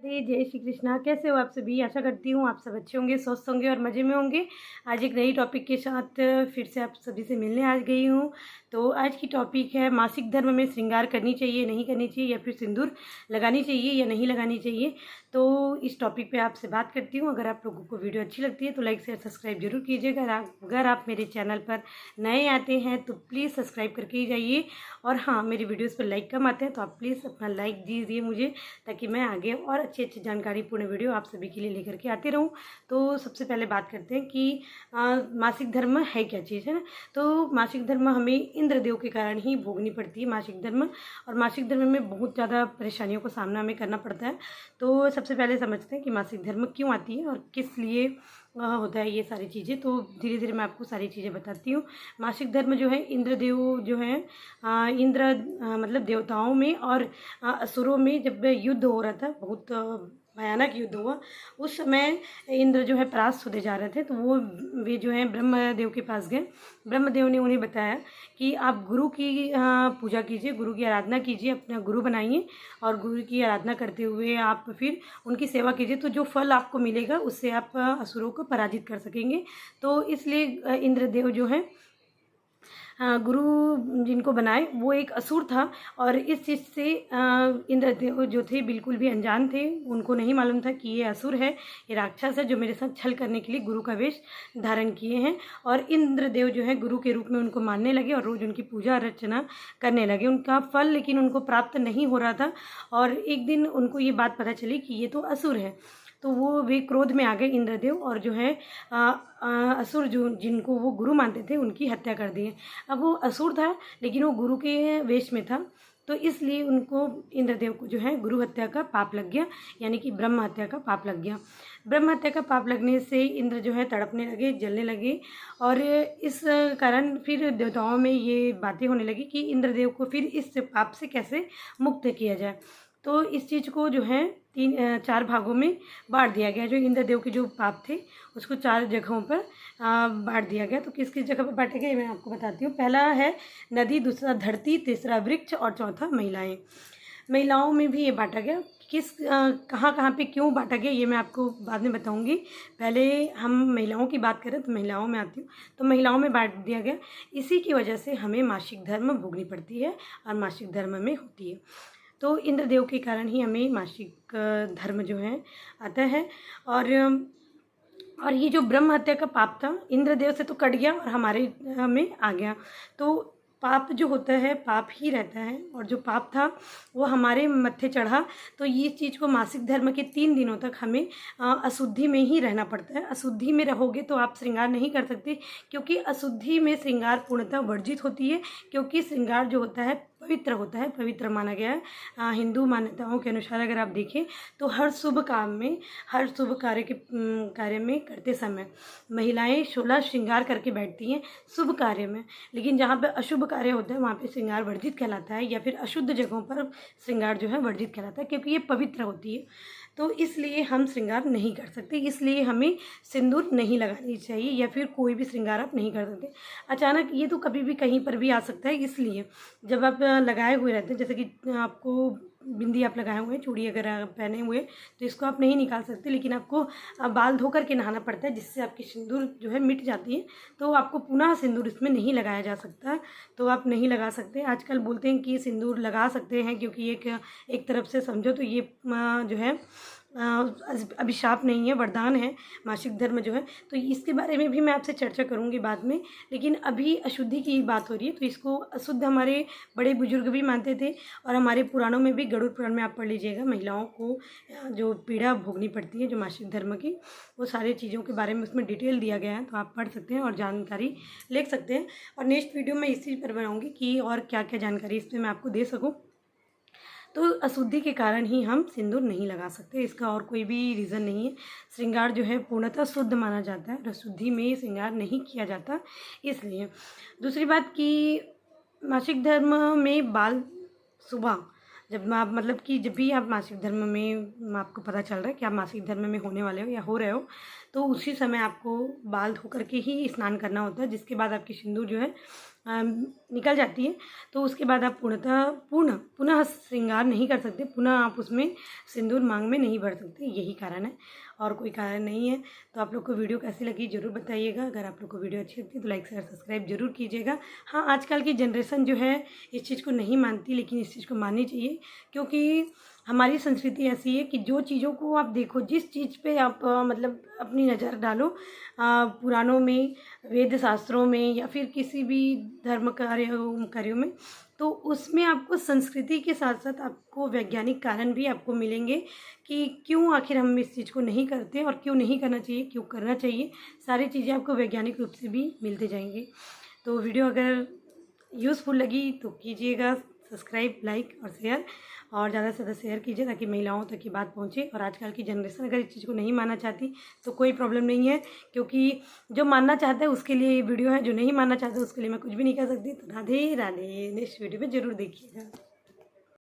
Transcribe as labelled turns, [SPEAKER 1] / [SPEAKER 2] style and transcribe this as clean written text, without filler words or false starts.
[SPEAKER 1] नमस्ते, जय श्री कृष्णा। कैसे हो आप सभी? आशा करती हूँ आप सब अच्छे होंगे, स्वस्थ होंगे और मज़े में होंगे। आज एक नई टॉपिक के साथ फिर से आप सभी से मिलने आ गई हूँ। तो आज की टॉपिक है मासिक धर्म में श्रृंगार करनी चाहिए, नहीं करनी चाहिए, या फिर सिंदूर लगानी चाहिए या नहीं लगानी चाहिए। तो इस टॉपिक पे आपसे बात करती हूँ। अगर आप लोगों को वीडियो अच्छी लगती है तो लाइक शेयर सब्सक्राइब जरूर कीजिएगा। अगर आप मेरे चैनल पर नए आते हैं तो प्लीज़ सब्सक्राइब करके ही जाइए। और हाँ, मेरी वीडियोज़ पर लाइक कम आते हैं तो आप प्लीज़ अपना लाइक दीजिए मुझे, ताकि मैं आगे और अच्छी अच्छी जानकारीपूर्ण वीडियो आप सभी के लिए लेकर के आती रहूँ। तो सबसे पहले बात करते हैं कि मासिक धर्म है क्या चीज़, है ना। तो मासिक धर्म हमें इंद्रदेव के कारण ही भोगनी पड़ती है मासिक धर्म। और मासिक धर्म में बहुत ज़्यादा परेशानियों का सामना हमें करना पड़ता है। तो सबसे पहले समझते हैं कि मासिक धर्म क्यों आती है और किस लिए होता है ये सारी चीज़ें। तो धीरे धीरे मैं आपको सारी चीज़ें बताती हूँ। मासिक धर्म जो है, इंद्रदेव जो है, इंद्र मतलब देवताओं में और असुरों में जब युद्ध हो रहा था, बहुत भयानक युद्ध हुआ। उस समय इंद्र जो है परास्त होते जा रहे थे, तो वे जो है ब्रह्मदेव के पास गए। ब्रह्मदेव ने उन्हें बताया कि आप गुरु की पूजा कीजिए, गुरु की आराधना कीजिए, अपना गुरु बनाइए और गुरु की आराधना करते हुए आप फिर उनकी सेवा कीजिए, तो जो फल आपको मिलेगा उससे आप असुरों को पराजित कर सकेंगे। तो इसलिए इंद्रदेव जो है गुरु जिनको बनाए वो एक असुर था। और इस चीज़ से इंद्रदेव जो थे बिल्कुल भी अनजान थे। उनको नहीं मालूम था कि ये असुर है, ये राक्षस है जो मेरे साथ छल करने के लिए गुरु का वेश धारण किए हैं। और इंद्रदेव जो है गुरु के रूप में उनको मानने लगे और रोज़ उनकी पूजा अर्चना करने लगे। उनका फल लेकिन उनको प्राप्त नहीं हो रहा था। और एक दिन उनको ये बात पता चली कि ये तो असुर है। तो वे क्रोध में आ गए इंद्रदेव, और जो है असुर जो जिनको वो गुरु मानते थे उनकी हत्या कर दिए। अब वो असुर था लेकिन वो गुरु के वेश में था, तो इसलिए उनको इंद्रदेव को जो है गुरु हत्या का पाप लग गया, यानी कि ब्रह्म हत्या का पाप लग गया। ब्रह्म हत्या का पाप लगने से इंद्र जो है तड़पने लगे, जलने लगे। और इस कारण फिर देवताओं में ये बातें होने लगी कि इंद्रदेव को फिर इस पाप से कैसे मुक्त किया जाए। तो इस चीज़ को जो है 4 भागों में बांट दिया गया। जो इंद्रदेव के जो पाप थे उसको 4 जगहों पर बांट दिया गया। तो किस किस जगह पर बांटे गए मैं आपको बताती हूँ। पहला है नदी, दूसरा धरती, तीसरा वृक्ष और चौथा महिलाएं। महिलाओं में भी ये बांटा गया। कहाँ कहाँ पे क्यों बांटा गया ये मैं आपको बाद में बताऊंगी। पहले हम महिलाओं की बात करें तो महिलाओं में आती हूँ। तो महिलाओं में बांट दिया गया। इसी की वजह से हमें मासिक धर्म भोगनी पड़ती है और मासिक धर्म में होती है। तो इंद्रदेव के कारण ही हमें मासिक धर्म जो है आता है। और ये जो ब्रह्म हत्या का पाप था इंद्रदेव से तो कट गया और हमारे में आ गया। तो पाप जो होता है पाप ही रहता है, और जो पाप था वो हमारे मत्थे चढ़ा। तो ये चीज़ को मासिक धर्म के 3 दिनों तक हमें अशुद्धि में ही रहना पड़ता है। अशुद्धि में रहोगे तो आप श्रृंगार नहीं कर सकते, क्योंकि अशुद्धि में श्रृंगार पूर्णतः वर्जित होती है। क्योंकि श्रृंगार जो होता है पवित्र होता है, पवित्र माना गया है। हिंदू मान्यताओं के अनुसार अगर आप देखें तो हर शुभ काम में, हर शुभ कार्य में करते समय महिलाएं 16 श्रृंगार करके बैठती हैं शुभ कार्य में। लेकिन जहाँ पे अशुभ कार्य होता है वहाँ पे श्रृंगार वर्जित कहलाता है, या फिर अशुद्ध जगहों पर श्रृंगार जो है वर्जित कहलाता है, क्योंकि ये पवित्र होती है। तो इसलिए हम श्रृंगार नहीं कर सकते, इसलिए हमें सिंदूर नहीं लगानी चाहिए, या फिर कोई भी श्रृंगार आप नहीं कर सकते। अचानक ये तो कभी भी कहीं पर भी आ सकता है, इसलिए जब आप लगाए हुए रहते हैं, जैसे कि आपको बिंदी आप लगाए हुए हैं, चूड़ी अगर आप पहने हुए, तो इसको आप नहीं निकाल सकते। लेकिन आपको बाल धो करके नहाना पड़ता है, जिससे आपकी सिंदूर जो है मिट जाती है। तो आपको पुनः सिंदूर इसमें नहीं लगाया जा सकता, तो आप नहीं लगा सकते। आजकल बोलते हैं कि सिंदूर लगा सकते हैं, क्योंकि एक तरफ से समझो तो ये जो है अभिशाप नहीं है, वरदान है मासिक धर्म जो है। तो इसके बारे में भी मैं आपसे चर्चा करूंगी बाद में। लेकिन अभी अशुद्धि की बात हो रही है, तो इसको अशुद्ध हमारे बड़े बुजुर्ग भी मानते थे। और हमारे पुराणों में भी, गरुड़ पुराण में आप पढ़ लीजिएगा, महिलाओं को जो पीड़ा भोगनी पड़ती है जो मासिक धर्म की, वो सारी चीज़ों के बारे में उसमें डिटेल दिया गया है। तो आप पढ़ सकते हैं और जानकारी ले सकते हैं। और नेक्स्ट वीडियो में इसी पर बनाऊँगी कि और क्या क्या जानकारी इस पर मैं आपको दे सकूँ। तो अशुद्धि के कारण ही हम सिंदूर नहीं लगा सकते, इसका और कोई भी रीज़न नहीं है। श्रृंगार जो है पूर्णतः शुद्ध माना जाता है, अशुद्धि में श्रृंगार नहीं किया जाता। इसलिए दूसरी बात कि मासिक धर्म में बाल सुबह जब आप मतलब कि जब भी आप मासिक धर्म में आपको पता चल रहा है कि आप मासिक धर्म में होने वाले हो या हो रहे हो, तो उसी समय आपको बाल धो करके ही स्नान करना होता है, जिसके बाद आपकी सिंदूर जो है निकल जाती है, तो उसके बाद आप पुनः श्रृंगार नहीं कर सकते, पुनः आप उसमें सिंदूर मांग में नहीं भर सकते। यही कारण है और कोई कारण नहीं है। तो आप लोग को वीडियो कैसी लगी ज़रूर बताइएगा। अगर आप लोग को वीडियो अच्छी लगती है तो लाइक शेयर सब्सक्राइब जरूर कीजिएगा। हाँ, आजकल की जनरेशन जो है इस चीज़ को नहीं मानती, लेकिन इस चीज़ को माननी चाहिए, क्योंकि हमारी संस्कृति ऐसी है कि जो चीज़ों को आप देखो, जिस चीज़ पे आप मतलब अपनी नज़र डालो, पुराणों में, वेद शास्त्रों में या फिर किसी भी धर्म कार्यों में, तो उसमें आपको संस्कृति के साथ साथ आपको वैज्ञानिक कारण भी आपको मिलेंगे कि क्यों आखिर हम इस चीज़ को नहीं करते और क्यों नहीं करना चाहिए, क्यों करना चाहिए। सारी चीज़ें आपको वैज्ञानिक रूप से भी मिलते जाएंगे। तो वीडियो अगर यूज़फुल लगी तो कीजिएगा सब्सक्राइब, लाइक और शेयर, और ज़्यादा से ज़्यादा शेयर कीजिए ताकि महिलाओं तक ये बात पहुँचे। और आजकल की जनरेशन अगर इस चीज़ को नहीं मानना चाहती तो कोई प्रॉब्लम नहीं है, क्योंकि जो मानना चाहता है उसके लिए ये वीडियो है, जो नहीं मानना चाहता उसके लिए मैं कुछ भी नहीं कर सकती। तो राधे राधे, नेक्स्ट वीडियो में ज़रूर देखिएगा।